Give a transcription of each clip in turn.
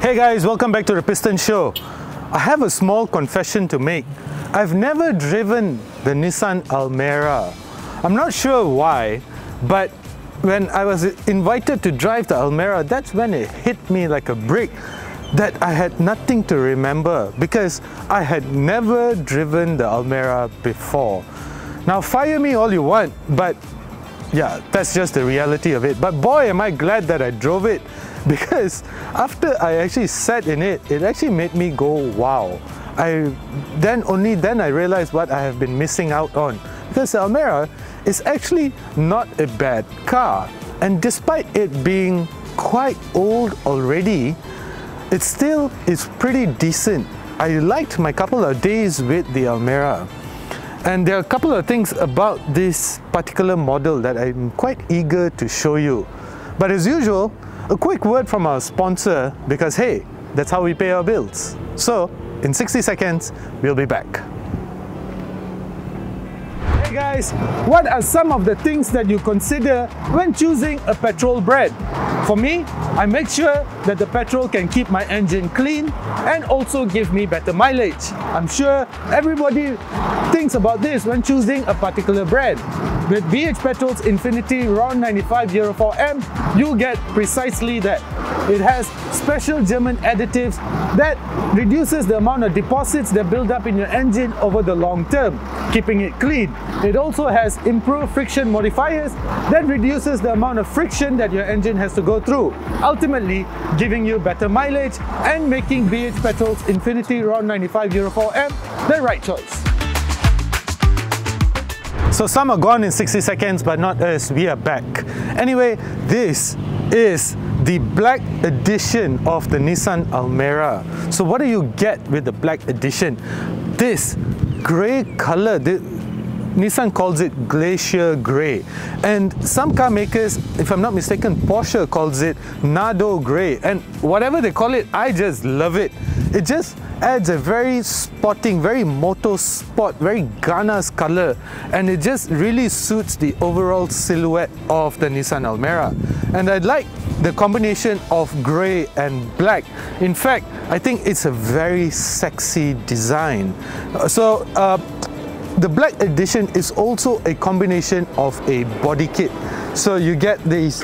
Hey guys, welcome back to the Piston Show. I have a small confession to make. I've never driven the Nissan Almera. I'm not sure why, but when I was invited to drive the Almera, that's when it hit me like a brick that I had nothing to remember because I had never driven the Almera before. Now fire me all you want, but yeah, that's just the reality of it. But boy, am I glad that I drove it, because after I actually sat in it, it actually made me go wow. Only then I realized what I have been missing out on, because the Almera is actually not a bad car, and despite it being quite old already, it still is pretty decent. I liked my couple of days with the Almera. And there are a couple of things about this particular model that I'm quite eager to show you. But as usual, a quick word from our sponsor, because hey, that's how we pay our bills. So, in 60 seconds, we'll be back. Hey guys, what are some of the things that you consider when choosing a petrol brand? For me, I make sure that the petrol can keep my engine clean and also give me better mileage. I'm sure everybody thinks about this when choosing a particular brand. With BH Petrol's Infinity RON 95 Euro 4M, you get precisely that. It has special German additives that reduces the amount of deposits that build up in your engine over the long term, keeping it clean. It also has improved friction modifiers that reduces the amount of friction that your engine has to go through, ultimately giving you better mileage and making BH Petrol's Infinity RON 95 Euro 4M the right choice. So some are gone in 60 seconds, but not us, we are back. Anyway, this is the Black Edition of the Nissan Almera. So what do you get with the Black Edition? This grey color, Nissan calls it Glacier Grey, and some car makers, if I'm not mistaken, Porsche calls it Nardo Grey, and whatever they call it, I just love it. It just adds a very sporting, very moto sport, very Ghana's color, and it just really suits the overall silhouette of the Nissan Almera. And I like the combination of grey and black. In fact, I think it's a very sexy design. The Black Edition is also a combination of a body kit. So you get this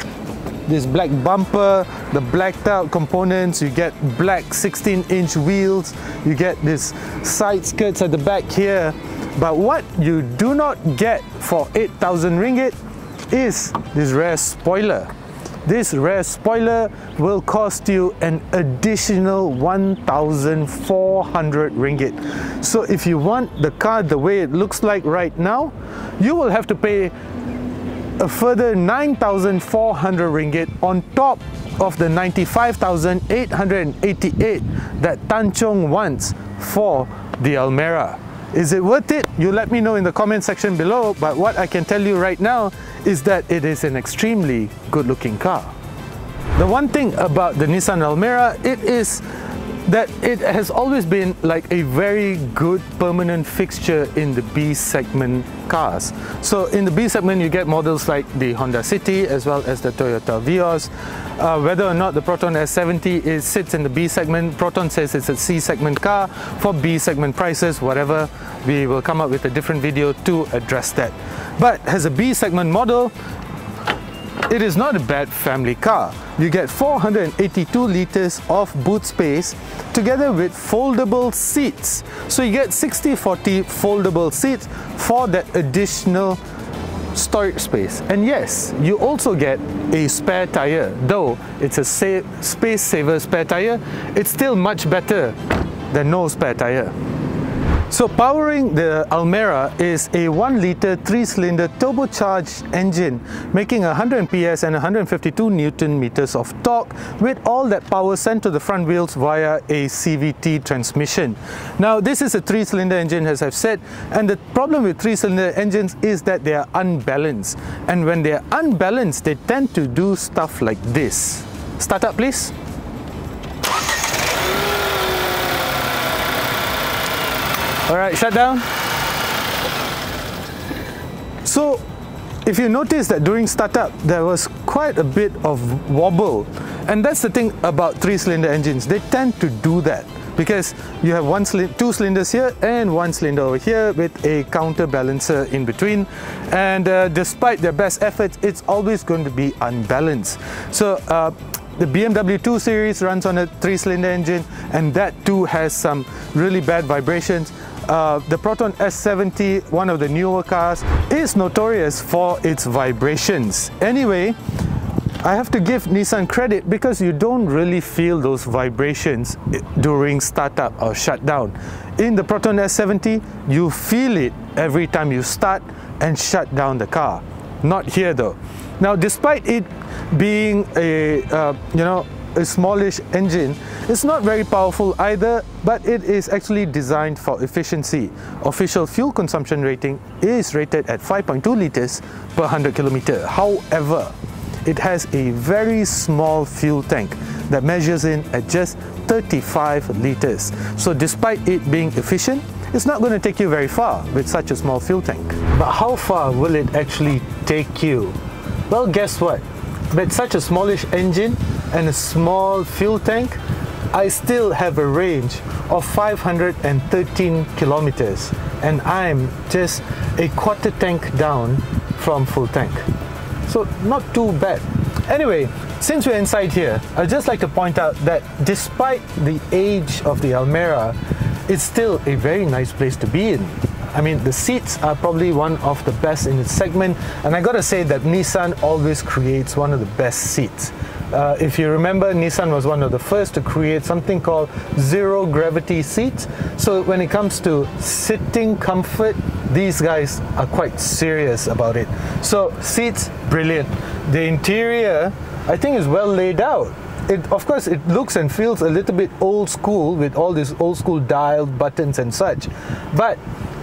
black bumper, the blacked out components, you get black 16-inch wheels, you get this side skirts at the back here. But what you do not get for 8,000 ringgit is this rear spoiler. This rear spoiler will cost you an additional 1,400 ringgit. So if you want the car the way it looks like right now, you will have to pay a further 9,400 ringgit on top of the 95,888 that Tan Chong wants for the Almera. Is it worth it? You let me know in the comment section below, but what I can tell you right now is that it is an extremely good looking car. The one thing about the Nissan Almera, it is that it has always been like a very good permanent fixture in the B segment cars. So in the B segment you get models like the Honda City as well as the Toyota Vios. Whether or not the Proton S70 sits in the B segment, Proton says it's a C segment car. For B segment prices, whatever, we will come up with a different video to address that. But as a B segment model, it is not a bad family car. You get 482 liters of boot space together with foldable seats. So you get 60/40 foldable seats for that additional storage space. And yes, you also get a spare tire. Though it's a space saver spare tire, it's still much better than no spare tire. So powering the Almera is a 1-litre 3-cylinder turbocharged engine, making 100 PS and 152 Newton meters of torque, with all that power sent to the front wheels via a CVT transmission. Now this is a 3-cylinder engine, as I've said, and the problem with 3-cylinder engines is that they are unbalanced, and when they are unbalanced they tend to do stuff like this. Start up please. Alright, shut down. So if you notice that during startup there was quite a bit of wobble, and that's the thing about 3-cylinder engines. They tend to do that because you have 2 cylinders here and 1 cylinder over here with a counterbalancer in between, and despite their best efforts, it's always going to be unbalanced. So the BMW 2 Series runs on a 3-cylinder engine, and that too has some really bad vibrations. The Proton S70, one of the newer cars, is notorious for its vibrations. Anyway, I have to give Nissan credit because you don't really feel those vibrations during startup or shutdown. In the Proton S70, you feel it every time you start and shut down the car. Not here though. Now, despite it being a a smallish engine, it's not very powerful either, but it is actually designed for efficiency. Official fuel consumption rating is rated at 5.2 liters per 100 kilometer. However, it has a very small fuel tank that measures in at just 35 liters. So despite it being efficient, it's not going to take you very far with such a small fuel tank. But how far will it actually take you? Well, guess what? With such a smallish engine and a small fuel tank, I still have a range of 513 kilometers, and I'm just a quarter tank down from full tank. So not too bad. Anyway, since we're inside here, I'd just like to point out that despite the age of the Almera, it's still a very nice place to be in. I mean, the seats are probably one of the best in its segment, and I gotta say that Nissan always creates one of the best seats. If you remember, Nissan was one of the first to create something called zero gravity seats. So when it comes to sitting comfort, these guys are quite serious about it. So seats, brilliant. The interior, I think, is well laid out. Of course, it looks and feels a little bit old school with all these old school dialed buttons and such. But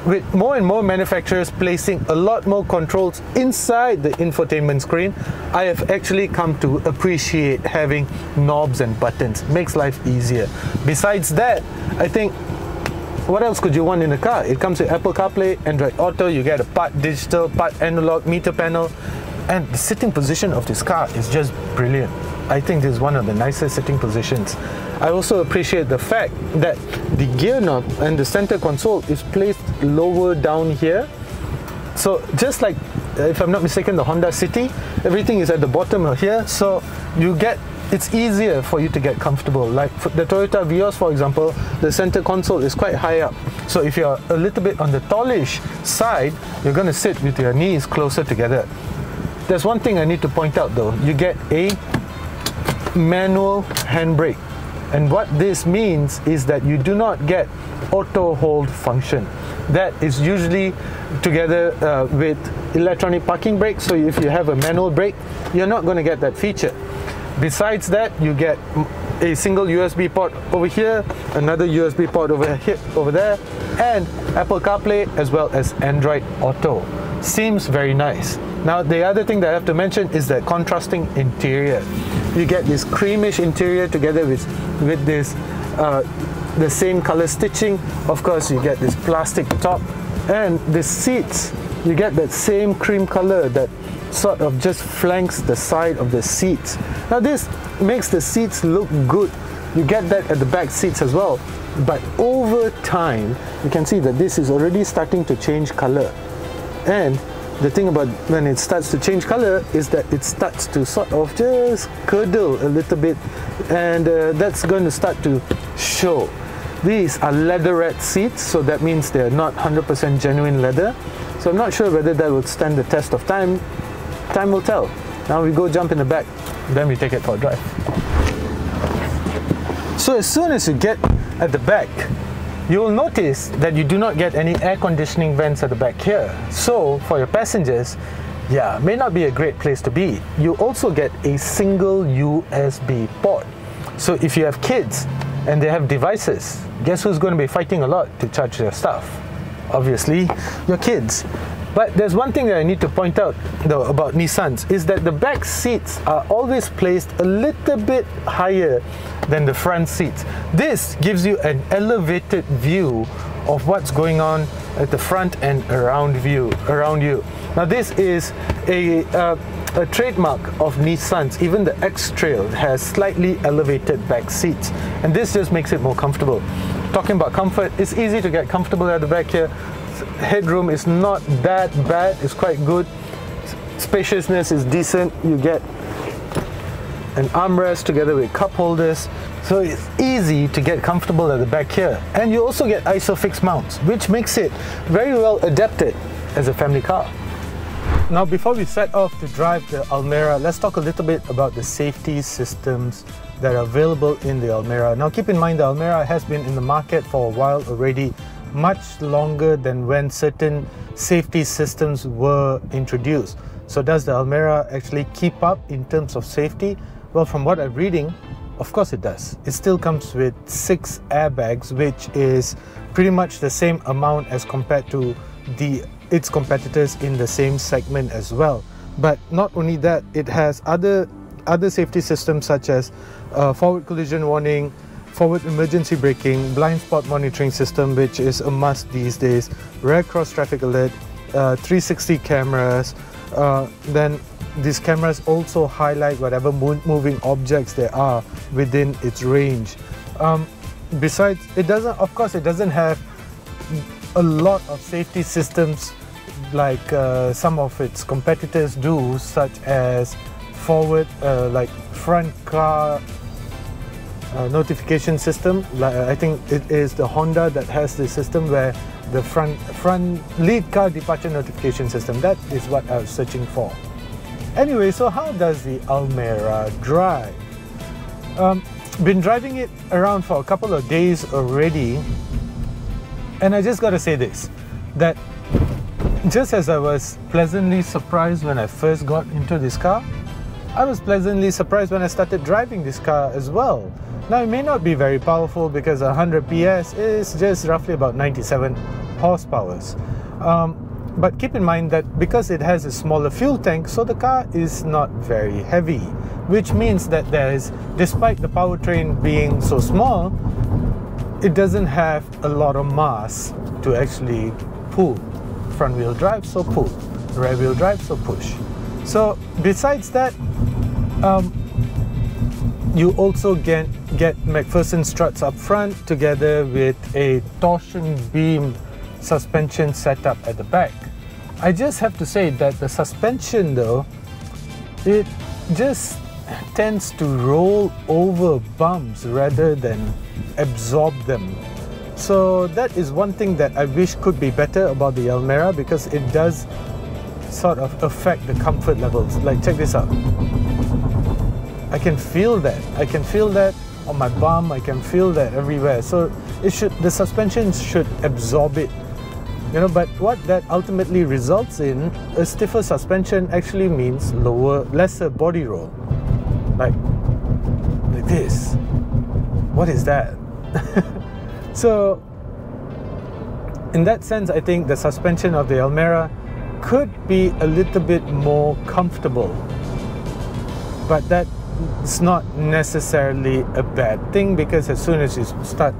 with more and more manufacturers placing a lot more controls inside the infotainment screen, I have actually come to appreciate having knobs and buttons. It makes life easier. Besides that, I think, what else could you want in a car? It comes with Apple CarPlay, Android Auto, you get a part digital, part analog meter panel, and the sitting position of this car is just brilliant. I think this is one of the nicest sitting positions. I also appreciate the fact that the gear knob and the center console is placed lower down here. So just like, if I'm not mistaken, the Honda City, everything is at the bottom of here, so it's easier for you to get comfortable. Like for the Toyota Vios, for example, the center console is quite high up. So if you're a little bit on the tallish side, you're going to sit with your knees closer together. There's one thing I need to point out though. You get a manual handbrake, and what this means is that you do not get auto hold function. That is usually together with electronic parking brake, so if you have a manual brake, you're not going to get that feature. Besides that, you get a single USB port over here, another USB port over there, and Apple CarPlay as well as Android Auto. Seems very nice. Now, the other thing that I have to mention is the contrasting interior. You get this creamish interior together with this the same color stitching. Of course, you get this plastic top, and the seats, you get that same cream color that sort of just flanks the side of the seats. Now, this makes the seats look good. You get that at the back seats as well. But over time, you can see that this is already starting to change color. And the thing about when it starts to change color is that it starts to sort of just curdle a little bit, and that's going to start to show. These are leatherette seats, so that means they're not 100% genuine leather. So I'm not sure whether that would stand the test of time. Time will tell. Now we go jump in the back, then we take it for a drive. So as soon as you get at the back, you will notice that you do not get any air conditioning vents at the back here. So for your passengers, yeah, may not be a great place to be. You also get a single USB port. So if you have kids and they have devices, guess who's going to be fighting a lot to charge their stuff? Obviously, your kids. But there's one thing that I need to point out though about Nissans is that the back seats are always placed a little bit higher than the front seats. This gives you an elevated view of what's going on at the front and around you. Now this is a trademark of Nissan's. Even the X-Trail has slightly elevated back seats, and this just makes it more comfortable. Talking about comfort, it's easy to get comfortable at the back here. Headroom is not that bad, it's quite good. Spaciousness is decent. You get an armrest together with cup holders, so it's easy to get comfortable at the back here. And you also get ISOFIX mounts, which makes it very well adapted as a family car. Now, before we set off to drive the Almera, let's talk a little bit about the safety systems that are available in the Almera. Now, keep in mind the Almera has been in the market for a while already, much longer than when certain safety systems were introduced. So does the Almera actually keep up in terms of safety? Well, from what I'm reading, of course it does. It still comes with 6 airbags, which is pretty much the same amount as compared to its competitors in the same segment as well. But not only that, it has other safety systems such as forward collision warning, forward emergency braking, blind spot monitoring system, which is a must these days, rear cross traffic alert, 360 cameras. Then these cameras also highlight whatever moving objects there are within its range. Besides, it doesn't have a lot of safety systems like some of its competitors do, such as forward, like front car notification system. I think it is the Honda that has the system where the front lead car departure notification system. That is what I was searching for. Anyway, so how does the Almera drive? Been driving it around for a couple of days already, and I just gotta say this, that just as I was pleasantly surprised when I first got into this car, I was pleasantly surprised when I started driving this car as well. Now, it may not be very powerful because 100 PS is just roughly about 97 horsepower. But keep in mind that because it has a smaller fuel tank, so the car is not very heavy, which means that despite the powertrain being so small, it doesn't have a lot of mass to actually pull. Front wheel drive, so pull. Rear wheel drive, so push. So besides that, you also get McPherson struts up front together with a torsion beam suspension setup at the back. I just have to say that the suspension though, it just tends to roll over bumps rather than absorb them. So that is one thing that I wish could be better about the Almera, because it does sort of affect the comfort levels. Like, check this out. I can feel that. I can feel that on my bum. I can feel that everywhere. So the suspension should absorb it. You know, but what that ultimately results in, a stiffer suspension actually means lesser body roll. Like this. What is that? So, in that sense, I think the suspension of the Almera could be a little bit more comfortable. But that is not necessarily a bad thing, because as soon as you start,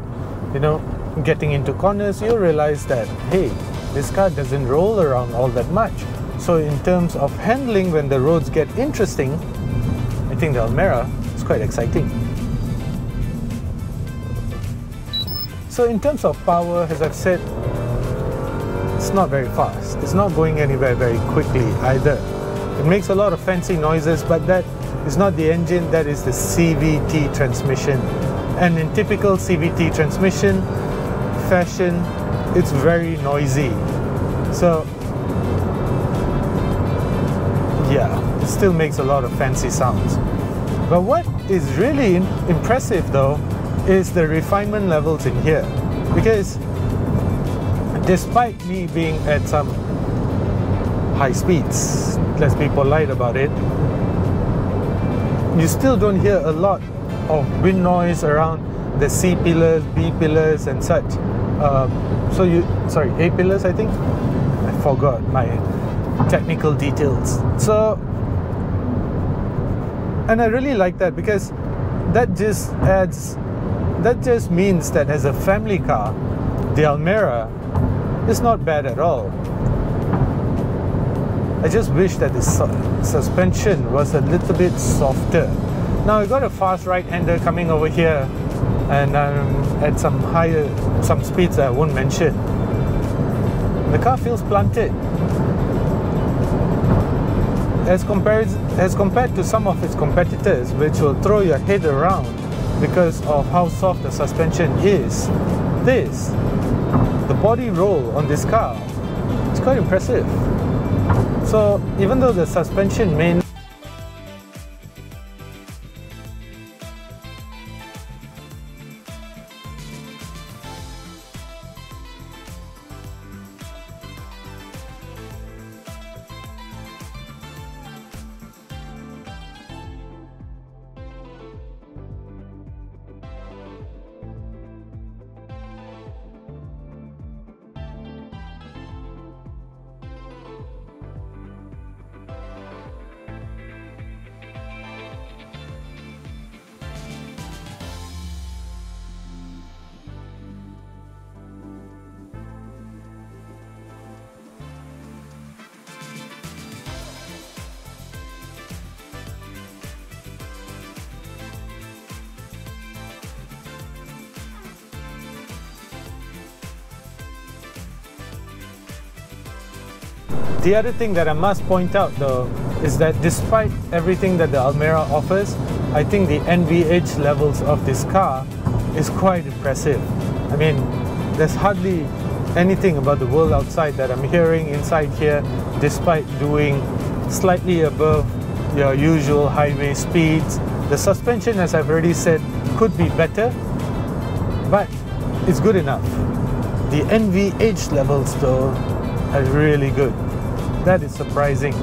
getting into corners, you realize that, hey, this car doesn't roll around all that much. So in terms of handling when the roads get interesting, I think the Almera is quite exciting. So in terms of power, as I've said, it's not very fast. It's not going anywhere very quickly either. It makes a lot of fancy noises, but that is not the engine, that is the CVT transmission. And in typical CVT transmission fashion, it's very noisy. So yeah, it still makes a lot of fancy sounds. But what is really impressive though is the refinement levels in here, because despite me being at some high speeds, let's be polite about it, you still don't hear a lot of wind noise around the C pillars, B pillars and such. A pillars I think? I forgot my technical details. So, and I really like that, because that just means that as a family car, the Almera is not bad at all. I just wish that the suspension was a little bit softer. Now I got a fast right-hander coming over here, and I'm at some speeds that I won't mention. The car feels planted. As compared to some of its competitors, which will throw your head around because of how soft the suspension is, the body roll on this car, it's quite impressive. So even though the suspension may The other thing that I must point out though is that despite everything that the Almera offers, I think the NVH levels of this car is quite impressive. I mean, there's hardly anything about the world outside that I'm hearing inside here, despite doing slightly above your usual highway speeds. The suspension, as I've already said, could be better, but it's good enough. The NVH levels though are really good. That is surprising,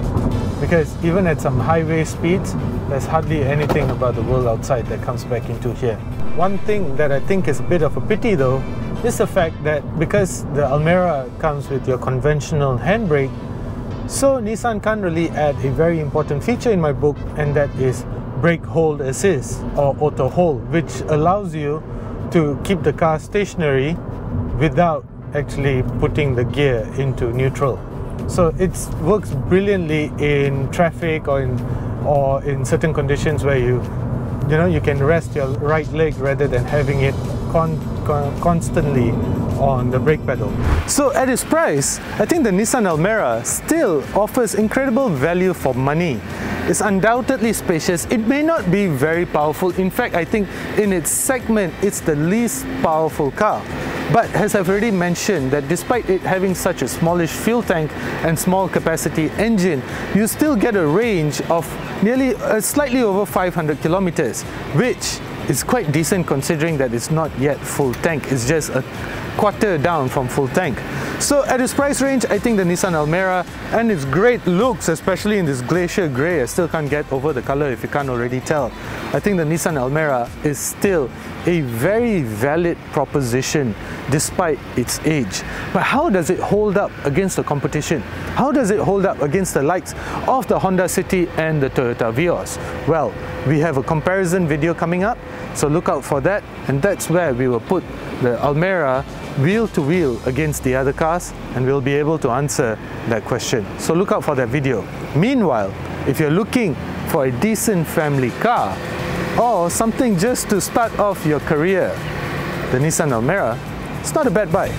because even at some highway speeds, there's hardly anything about the world outside that comes back into here. One thing that I think is a bit of a pity though is the fact that because the Almera comes with your conventional handbrake, so Nissan can't really add a very important feature in my book, and that is brake hold assist or auto hold, which allows you to keep the car stationary without actually putting the gear into neutral. So it works brilliantly in traffic or in certain conditions where you can rest your right leg rather than having it constantly on the brake pedal. So at its price, I think the Nissan Almera still offers incredible value for money. It's undoubtedly spacious. It may not be very powerful. In fact, I think in its segment, it's the least powerful car. But as I've already mentioned, that despite it having such a smallish fuel tank and small capacity engine, you still get a range of nearly slightly over 500 kilometers, which is quite decent considering that it's not yet full tank. It's just a quarter down from full tank. So at its price range, I think the Nissan Almera and its great looks, especially in this glacier grey, I still can't get over the color if you can't already tell. I think the Nissan Almera is still a very valid proposition despite its age. But how does it hold up against the competition? How does it hold up against the likes of the Honda City and the Toyota Vios? Well, we have a comparison video coming up, so look out for that, and that's where we will put the Almera wheel to wheel against the other cars, and we'll be able to answer that question. So look out for that video. Meanwhile, if you're looking for a decent family car or something just to start off your career, the Nissan Almera is not a bad buy.